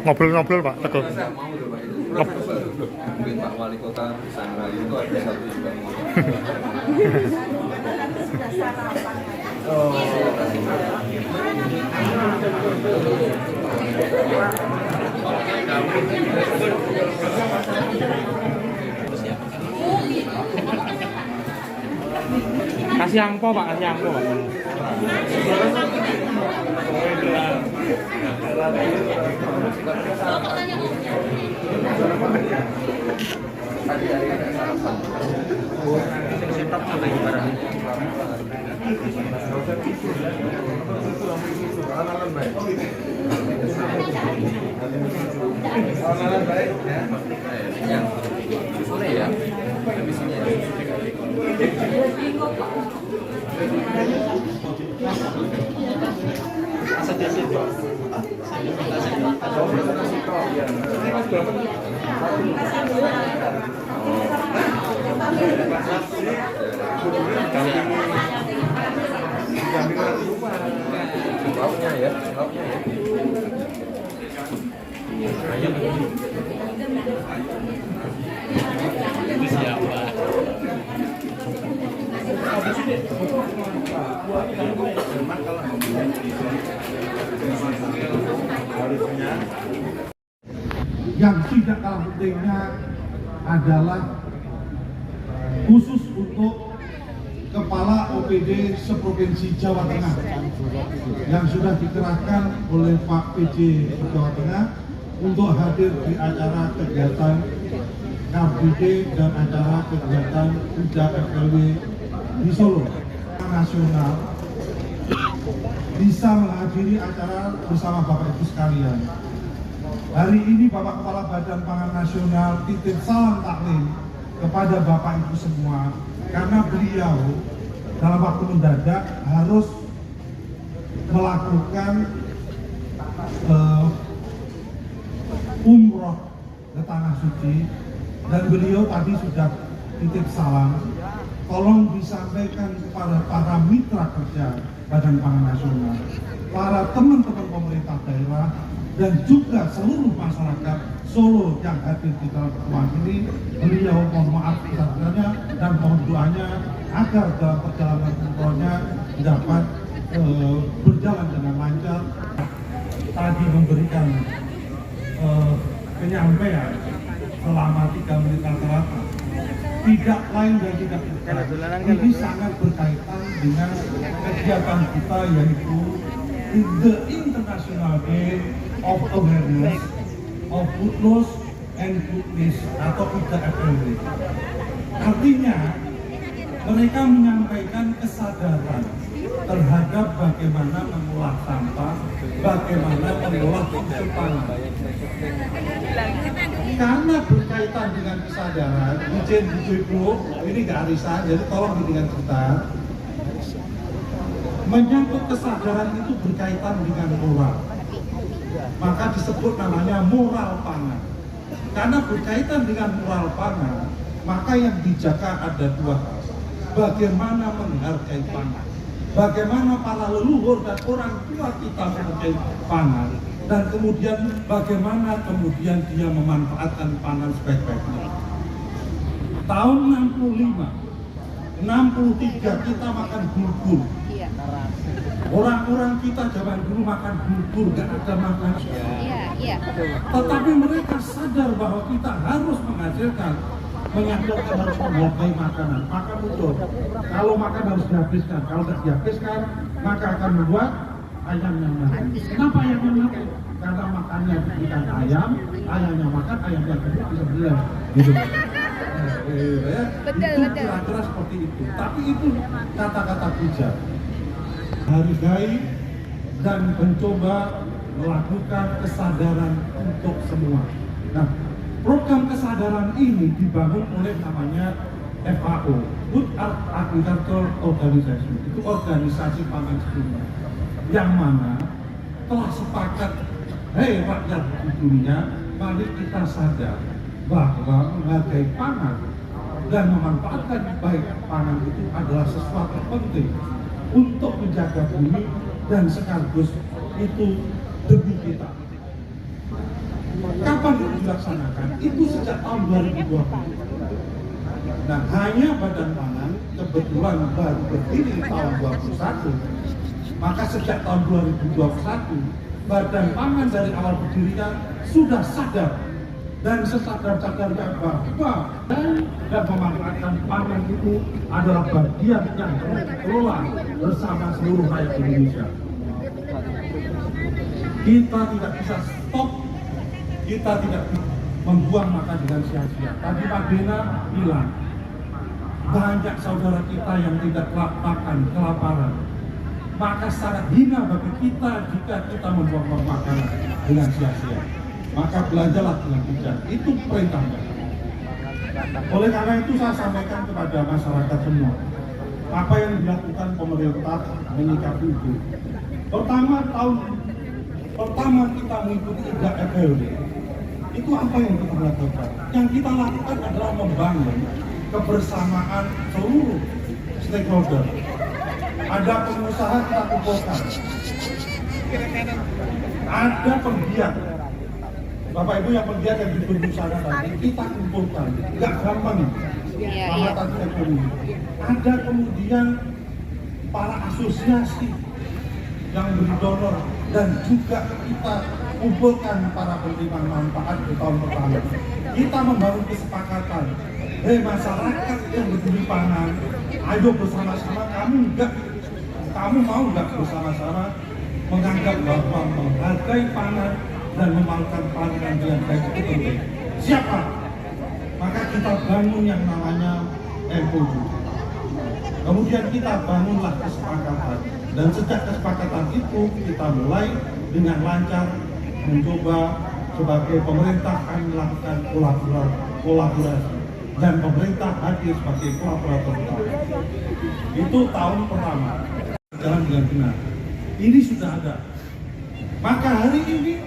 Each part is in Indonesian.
Ngobrol-ngobrol Pak Teguh. Mungkin Pak Wali Kota Sangrai itu ada satu juga. Kasih angpo Pak, kasih angpo Pak. Lauknya ya, lauknya ya. Itu siapa? Yang tidak kalah pentingnya adalah khusus untuk Kepala OPD seprovinsi Jawa Tengah yang sudah dikerahkan oleh Pak PJ Jawa Tengah untuk hadir di acara kegiatan KBD dan acara kegiatan Uja FLW di Solo nasional bisa menghadiri acara bersama Bapak Ibu sekalian. Hari ini Bapak Kepala Badan Pangan Nasional titip salam taklim kepada Bapak Ibu semua karena beliau dalam waktu mendadak harus melakukan umroh ke Tanah Suci dan beliau tadi sudah titip salam, tolong disampaikan kepada para mitra kerja Badan Pangan Nasional, para teman-teman pemerintah daerah dan juga seluruh masyarakat Solo yang hadir di dalam pertemuan ini. Beliau mohon maaf besar-besarnya dan mohon doanya agar dalam perjalanan umrohnya dapat berjalan dengan lancar. Tadi memberikan penyampaian selama 3 menit rata-rata, tidak lain dan tidak bukan, ini sangat berkaitan dengan kegiatan kita yaitu The International Day of Awareness of Food Loss and Goodness atau IDFLW. Artinya mereka menyampaikan kesadaran terhadap bagaimana mengolah sampah, bagaimana mengolah konsumsi pangan. Karena berkaitan dengan kesadaran, Ijen Bujuiku, ini nggak arisan, jadi tolong dengan kita. Menyangkut kesadaran itu berkaitan dengan moral, maka disebut namanya moral pangan. Karena berkaitan dengan moral pangan, maka yang dijaga ada 2 hal. Bagaimana menghargai pangan, bagaimana para leluhur dan orang tua kita menghargai pangan, dan kemudian bagaimana kemudian dia memanfaatkan pangan sebaik-baiknya. Tahun 65, 63 kita makan bulgur. Orang-orang kita zaman dulu makan bulgur, gak ada makan. Tetapi mereka sadar bahwa kita harus menghasilkan, menyatukan, harus menghargai makanan. Maka muncul, kalau makan harus dihabiskan, kalau tidak dihabiskan maka akan membuat ayam yang mati. Kenapa ayam yang mati? Karena makannya bukan ayam, ayamnya makan, ayam yang hidup bisa bilang gitu. Itu kira-kira seperti itu. Tapi itu kata-kata bijak. Hargai dan mencoba melakukan kesadaran untuk semua. Nah, program kesadaran ini dibangun oleh namanya FAO, Food Agriculture Organization. Itu organisasi pangan sedunia, yang mana telah sepakat, hei rakyat di dunia, mari kita sadar bahwa menghargai pangan dan memanfaatkan baik pangan itu adalah sesuatu penting untuk menjaga bumi dan sekaligus itu demi kita. Kapan itu dilaksanakan? Itu sejak tahun 2020. Nah, hanya Badan Pangan kebetulan baru berdiri tahun 2021. Maka sejak tahun 2021, Badan Pangan dari awal berdirinya sudah sadar dan sesadar-sadarnya bahwa dan memanfaatkan pangan itu adalah bagian yang harus dikelola bersama seluruh rakyat Indonesia. Kita tidak bisa stop, kita tidak membuang makan dengan sia-sia. Tadi Pak Dena bilang, banyak saudara kita yang tidak makan, kelaparan. Maka sangat hina bagi kita jika kita membuang makanan dengan sia-sia. Maka belanjalah dengan bijak. Itu perintahnya. Oleh karena itu saya sampaikan kepada masyarakat semua, apa yang dilakukan pemerintah menyikapi itu. Pertama kita mengikuti 3 FLD. Itu apa yang kita lakukan? Yang kita lakukan adalah membangun kebersamaan seluruh stakeholder. Ada pengusaha kita kumpulkan, ada penggiat, Bapak Ibu yang penggiat yang di sana tadi kita kumpulkan, nggak gampang pengamatan ekonomi. Ada kemudian para asosiasi yang beri donor dan juga kita kumpulkan para penerima manfaat di tahun pertama. Kita membangun kesepakatan, hei masyarakat yang berdiri pangan, ayo bersama-sama, kamu mau nggak bersama-sama menganggap bahwa menghargai pangan dan memakan pangan dengan baik itu penting. Siapa? Maka kita bangun yang namanya MOU. Kemudian kita bangunlah kesepakatan, dan sejak kesepakatan itu kita mulai dengan lancar mencoba sebagai pemerintah kami melakukan kolaborasi dan pemerintah hadir sebagai kolaborator utama. Itu tahun pertama jalan dengan benar. Ini sudah ada. Maka hari ini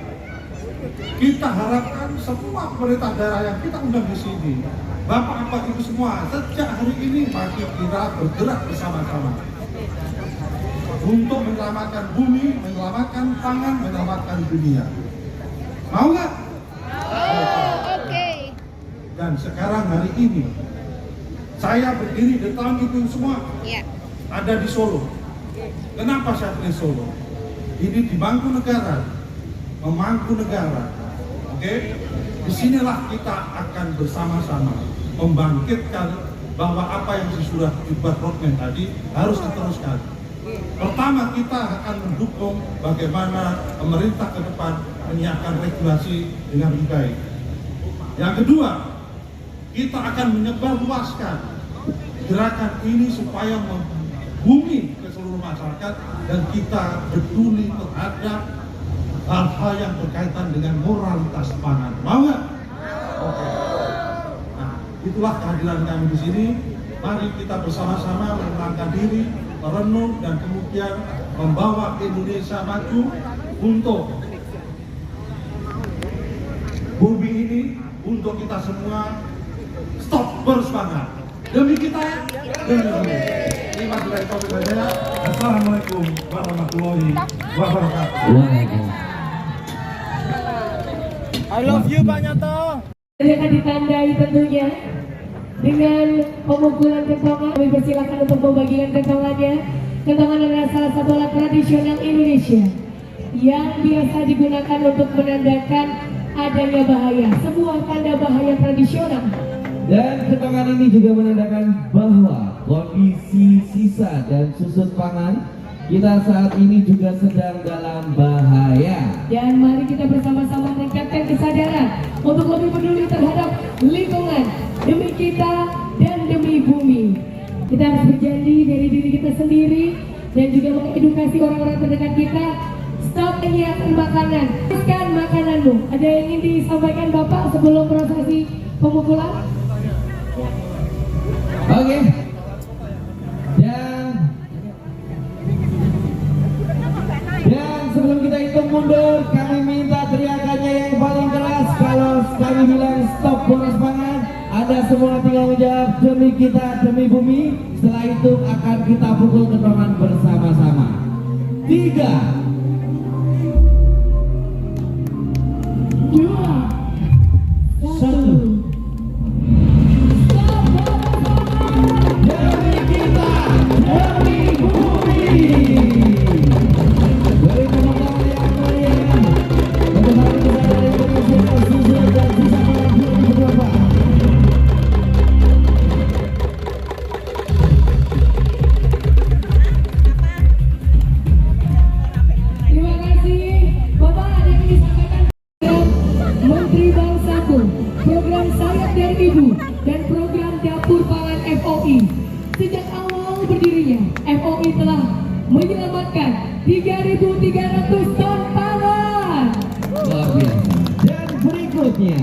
kita harapkan semua pemerintah daerah yang kita undang di sini, Bapak Ibu semua, sejak hari ini mari kita bergerak bersama-sama untuk menyelamatkan bumi, menyelamatkan pangan, menyelamatkan dunia. Mau nggak? Oke. Dan sekarang hari ini saya berdiri di tahun itu semua ada di Solo. Kenapa saya pilih Solo? Ini di Mangkunegaran, memangku negara. Oke? Disinilah kita akan bersama-sama membangkitkan bahwa apa yang sudah dibuat roadmap tadi harus diteruskan. Pertama, kita akan mendukung bagaimana pemerintah ke depan menyiapkan regulasi dengan lebih baik. Yang kedua, kita akan menyebarluaskan gerakan ini supaya membumi ke seluruh masyarakat dan kita peduli terhadap hal-hal yang berkaitan dengan moralitas pangan. Mau nggak? Oke. Nah, itulah kehadiran kami di sini. Mari kita bersama-sama menenangkan diri, merenung, dan kemudian membawa Indonesia maju untuk bumi ini, untuk kita semua. Stop bersemangat demi kita, demi bumi. Terima kasih. Assalamualaikum warahmatullahi wabarakatuh. I love you Pak Nyoto. Ini akan ditandai tentunya dengan pemukulan kentongan. Kami persilakan untuk membagikan kentongannya. Kentongan adalah salah satu alat tradisional Indonesia yang biasa digunakan untuk menandakan adanya bahaya, sebuah tanda bahaya tradisional. Dan kentongan ini juga menandakan bahwa kondisi sisa dan susut pangan kita saat ini juga sedang dalam bahaya. Dan mari kita bersama-sama meningkatkan kesadaran untuk lebih peduli terhadap lingkungan demi kita dan demi bumi. Kita harus berjanji dari diri kita sendiri dan juga mengedukasi orang-orang terdekat kita. Stop menyiapkan makanan. Teruskan makananmu. Ada yang ingin disampaikan Bapak sebelum prosesi pemukulan? Oke. Dan sebelum kita hitung mundur, kami minta teriakannya yang paling keras. Kalau kami bilang stop boros pangan, ada semua tinggal menjawab demi kita, demi bumi. Setelah itu akan kita pukul kentongan bersama-sama. 3, 2, 1. Demi kita, demi bumi. Beri tepuk tangan yang meriah untuk hari kita dari Indonesia Susun dan Sisa Pangan 2024. Terima kasih. Bapak, ada yang disampaikan Menteri Bangsaku, program Sayap dari Ibu, dan program Dapur Pangan FOI. Sejak awal berdirinya, FOI telah menyelamatkan 3.300 ton pangan. Luar biasa. Dan berikutnya,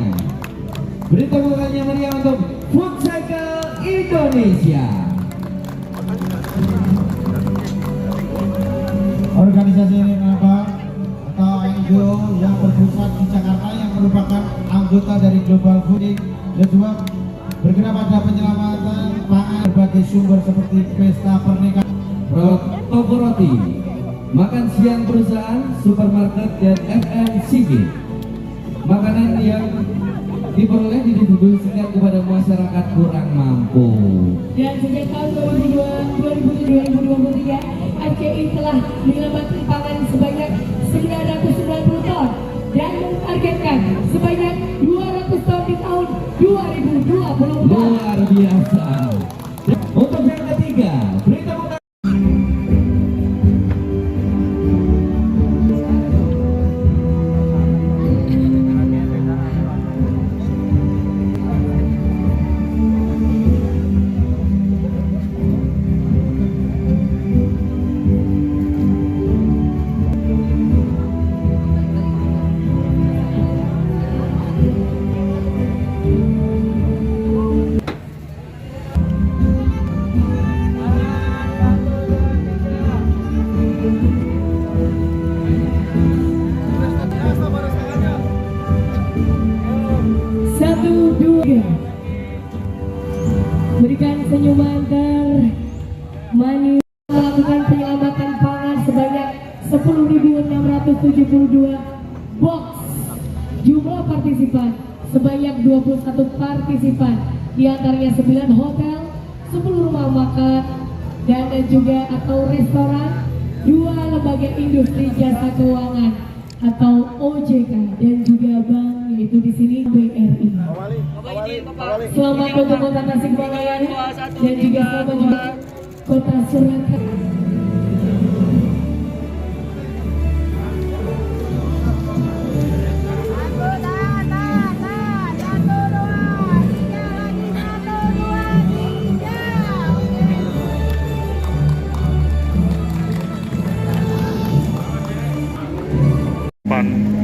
beri tepuk tangan yang meriah untuk Food Cycle Indonesia. Organisasi Renaba atau NGO yang berpusat di Jakarta yang merupakan anggota dari Global Food Network bergerak pada penyelamatan pangan berbagai sumber seperti pesta pernikahan, Toko roti, makan siang perusahaan, supermarket, dan FMCG. Makanan yang diperoleh didistribusikan kepada masyarakat kurang mampu. Dan sejak tahun 2023, RCI telah menyelamatkan pangan sebanyak 990 ton dan mentargetkan sebanyak 200 ton di tahun 2024. Luar biasa. Untuk yang ketiga, beri tepuk tangan. Satu, dua. Berikan senyuman termanis. Melakukan penyelamatan pangan sebanyak 10.672 box. Jumlah partisipan sebanyak 21 partisipan, di antaranya 9 hotel, 10 rumah makan, dan juga atau restoran, 2 lembaga industri jasa keuangan atau OJK, dan juga bank, yaitu di sini BRI. Selamat untuk Kota Tasikmalaya dan juga selamat juga Kota Surakarta.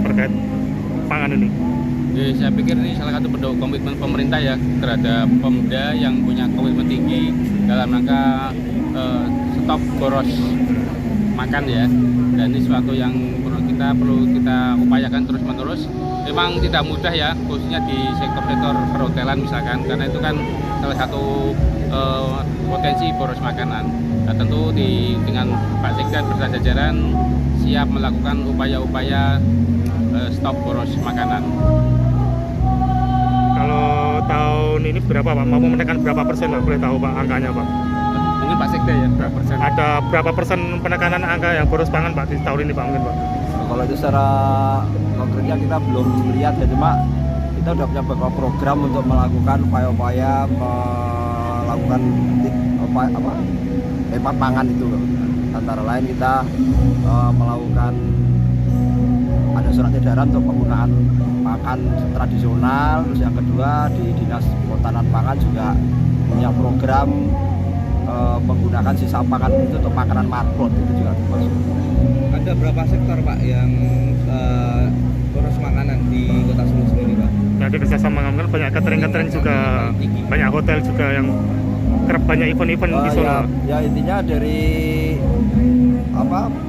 Terkait pangan ini. Jadi saya pikir ini salah satu bentuk komitmen pemerintah ya terhadap pemuda yang punya komitmen tinggi dalam rangka stop boros makan ya. Dan ini suatu yang perlu kita upayakan terus-menerus. Memang tidak mudah ya, khususnya di sektor-sektor perhotelan misalkan, karena itu kan salah satu potensi boros makanan. Nah, tentu dengan Pak Sekda beserta jajaran siap melakukan upaya-upaya stop boros makanan. Kalau tahun ini berapa Pak? Mau menekan berapa persen Pak? Boleh tahu Pak angkanya Pak? Mungkin Pak Sekda ya, berapa persen? Ada berapa persen penekanan angka yang boros pangan Pak di tahun ini Pak mungkin Pak? Kalau itu secara konkretnya kita belum lihat ya, cuma kita udah punya beberapa program untuk melakukan upaya-upaya melakukan hemat pangan itu loh. Antara lain kita melakukan ada surat edaran untuk penggunaan pakan tradisional. Terus yang kedua di Dinas Kehutanan Pangan juga punya program menggunakan sisa pangan itu untuk makanan markot itu juga termasuk. Ada berapa sektor Pak yang boros makanan di Kota Solo sendiri Pak? Nah, di kerjasama kan banyak catering juga, banyak hotel juga yang kerap banyak event-event di Solo. Ya intinya dari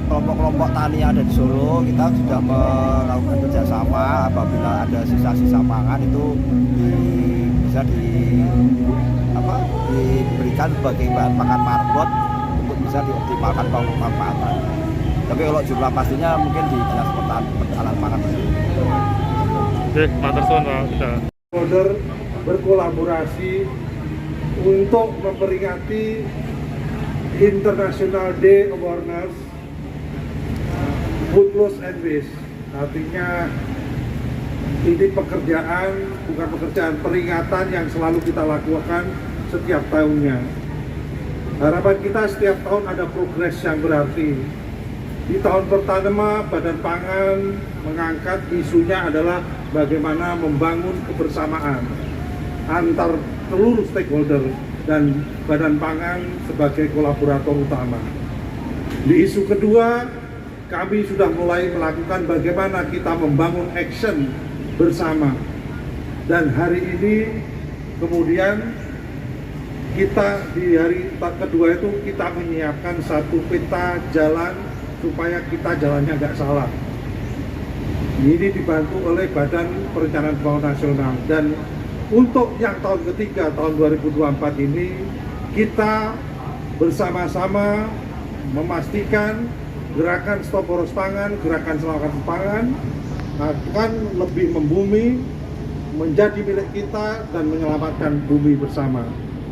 kelompok-kelompok tani yang ada di Solo kita sudah melakukan kerjasama apabila ada sisa-sisa pangan itu bisa diberikan sebagai bahan makan markot untuk bisa dioptimalkan pemanfaatan. Tapi kalau jumlah pastinya mungkin di dinas pertahanan pangan. Oke, matur suwun Pak. Stakeholder berkolaborasi untuk memperingati International Day Awareness Food Loss and Waste. Artinya ini bukan pekerjaan, peringatan yang selalu kita lakukan setiap tahunnya. Harapan kita setiap tahun ada progres yang berarti. Di tahun pertama Badan Pangan mengangkat isunya adalah bagaimana membangun kebersamaan antar seluruh stakeholder dan Badan Pangan sebagai kolaborator utama. Di isu kedua, kami sudah mulai melakukan bagaimana kita membangun action bersama. Dan hari ini kemudian kita di hari kedua itu kita menyiapkan satu peta jalan supaya kita jalannya nggak salah. Ini dibantu oleh Badan Perencanaan Pembangunan Nasional. Dan untuk yang tahun ketiga, tahun 2024 ini, kita bersama-sama memastikan gerakan Stop Boros Pangan, gerakan Selamatkan Pangan akan lebih membumi, menjadi milik kita dan menyelamatkan bumi bersama.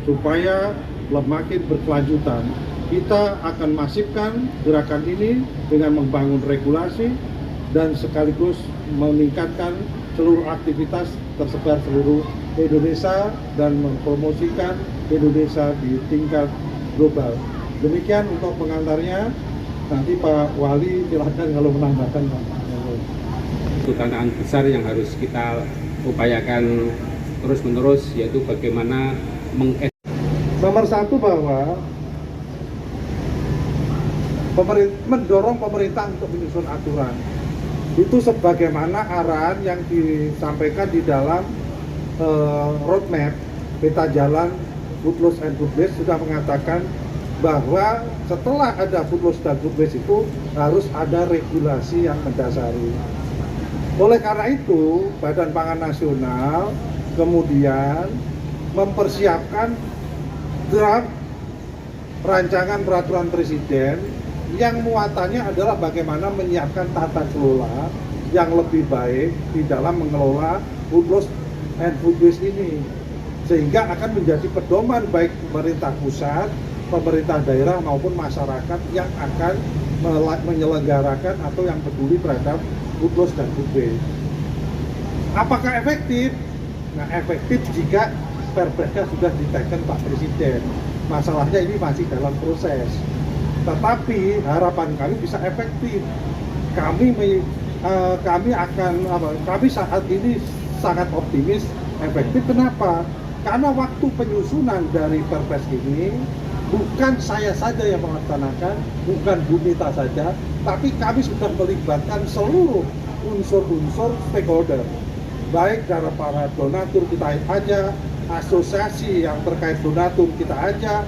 Supaya makin berkelanjutan, kita akan masifkan gerakan ini dengan membangun regulasi dan sekaligus meningkatkan seluruh aktivitas tersebar seluruh Indonesia dan mempromosikan Indonesia di tingkat global. Demikian untuk pengantarnya. Nanti Pak Wali silahkan kalau menambahkan Pak. Itu tantangan besar yang harus kita upayakan terus-menerus, yaitu bagaimana Nomor satu bahwa mendorong pemerintah untuk menyusun aturan. Itu sebagaimana arahan yang disampaikan di dalam roadmap peta jalan Food Loss and Food Waste sudah mengatakan bahwa setelah ada food loss dan food waste itu harus ada regulasi yang mendasari. Oleh karena itu, Badan Pangan Nasional kemudian mempersiapkan draft rancangan peraturan presiden yang muatannya adalah bagaimana menyiapkan tata kelola yang lebih baik di dalam mengelola food loss and food waste ini, sehingga akan menjadi pedoman baik pemerintah pusat, pemerintah daerah maupun masyarakat yang akan menyelenggarakan atau yang peduli terhadap food loss dan food waste. Apakah efektif? Nah, efektif jika perpresnya sudah diteken Pak Presiden. Masalahnya ini masih dalam proses. Tetapi harapan kami bisa efektif. Kami saat ini sangat optimis efektif. Kenapa? Karena waktu penyusunan dari perpres ini bukan saya saja yang melaksanakan, bukan Bu Mita saja, tapi kami sudah melibatkan seluruh unsur-unsur stakeholder, baik dari para donatur kita aja, asosiasi yang terkait donatur kita aja,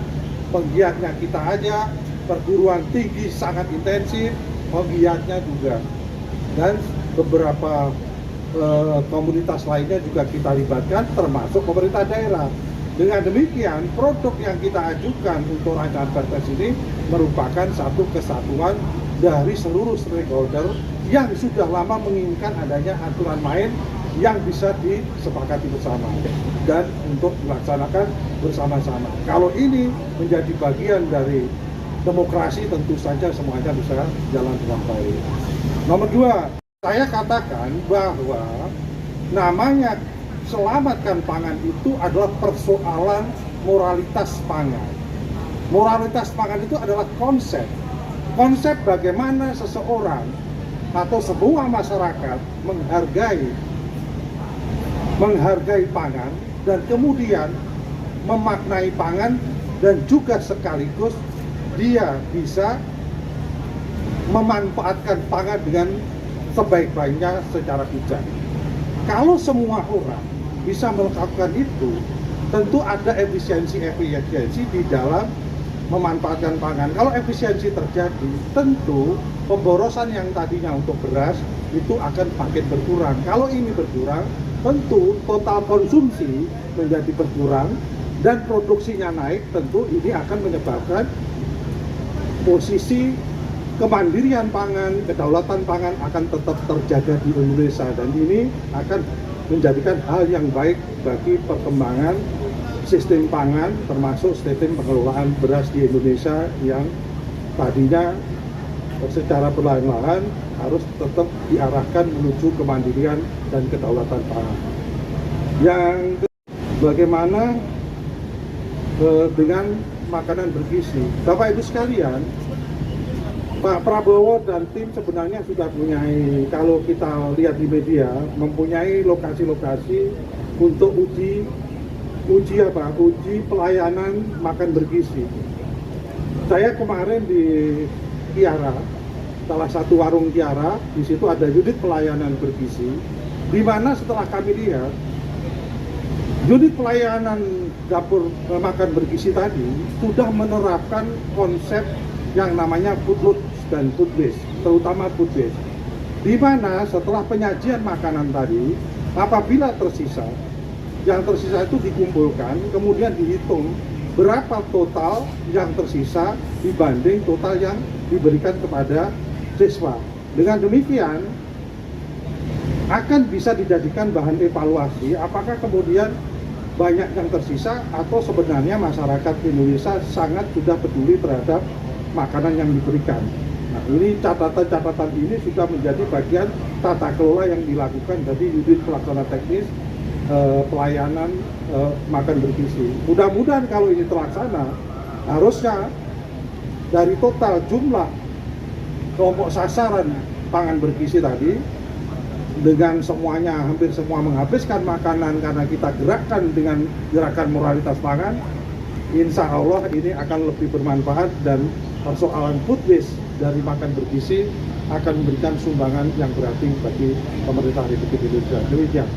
penggiatnya kita aja, perguruan tinggi sangat intensif, penggiatnya juga, dan beberapa komunitas lainnya juga kita libatkan, termasuk pemerintah daerah. Dengan demikian, produk yang kita ajukan untuk rancangan perpres ini merupakan satu kesatuan dari seluruh stakeholder yang sudah lama menginginkan adanya aturan main yang bisa disepakati bersama dan untuk dilaksanakan bersama-sama. Kalau ini menjadi bagian dari demokrasi, tentu saja semuanya bisa jalan dengan baik. Nomor dua, saya katakan bahwa namanya selamatkan pangan itu adalah persoalan moralitas pangan. Moralitas pangan itu adalah konsep bagaimana seseorang atau semua masyarakat menghargai pangan dan kemudian memaknai pangan dan juga sekaligus dia bisa memanfaatkan pangan dengan sebaik-baiknya secara bijak. Kalau semua orang bisa melakukan itu, tentu ada efisiensi di dalam memanfaatkan pangan. Kalau efisiensi terjadi, tentu pemborosan yang tadinya untuk beras itu akan makin berkurang. Kalau ini berkurang, tentu total konsumsi menjadi berkurang dan produksinya naik. Tentu ini akan menyebabkan posisi kemandirian pangan, kedaulatan pangan akan tetap terjaga di Indonesia, dan ini akan menjadikan hal yang baik bagi perkembangan sistem pangan, termasuk sistem pengelolaan beras di Indonesia yang tadinya secara perlahan-lahan harus tetap diarahkan menuju kemandirian dan kedaulatan pangan. Yang bagaimana dengan makanan bergizi? Bapak Ibu sekalian, Pak Prabowo dan tim sebenarnya sudah mempunyai, kalau kita lihat di media, mempunyai lokasi-lokasi untuk uji pelayanan makan bergizi. Saya kemarin di Kiara, salah satu warung Kiara, di situ ada unit pelayanan bergizi, di mana setelah kami lihat unit pelayanan dapur makan bergizi tadi sudah menerapkan konsep yang namanya food load dan food waste, terutama food waste, di mana setelah penyajian makanan tadi, apabila tersisa, yang tersisa itu dikumpulkan, kemudian dihitung berapa total yang tersisa dibanding total yang diberikan kepada siswa. Dengan demikian akan bisa dijadikan bahan evaluasi apakah kemudian banyak yang tersisa atau sebenarnya masyarakat Indonesia sangat sudah peduli terhadap makanan yang diberikan. Nah, ini catatan-catatan ini sudah menjadi bagian tata kelola yang dilakukan dari unit pelaksana teknis pelayanan makan bergizi. Mudah-mudahan kalau ini terlaksana, harusnya dari total jumlah kelompok sasaran pangan bergizi tadi, dengan semuanya, hampir semua menghabiskan makanan karena kita gerakkan dengan gerakan moralitas pangan, insya Allah ini akan lebih bermanfaat dan persoalan food waste dari makan bergizi akan memberikan sumbangan yang berarti bagi pemerintah Republik Indonesia. Demikian.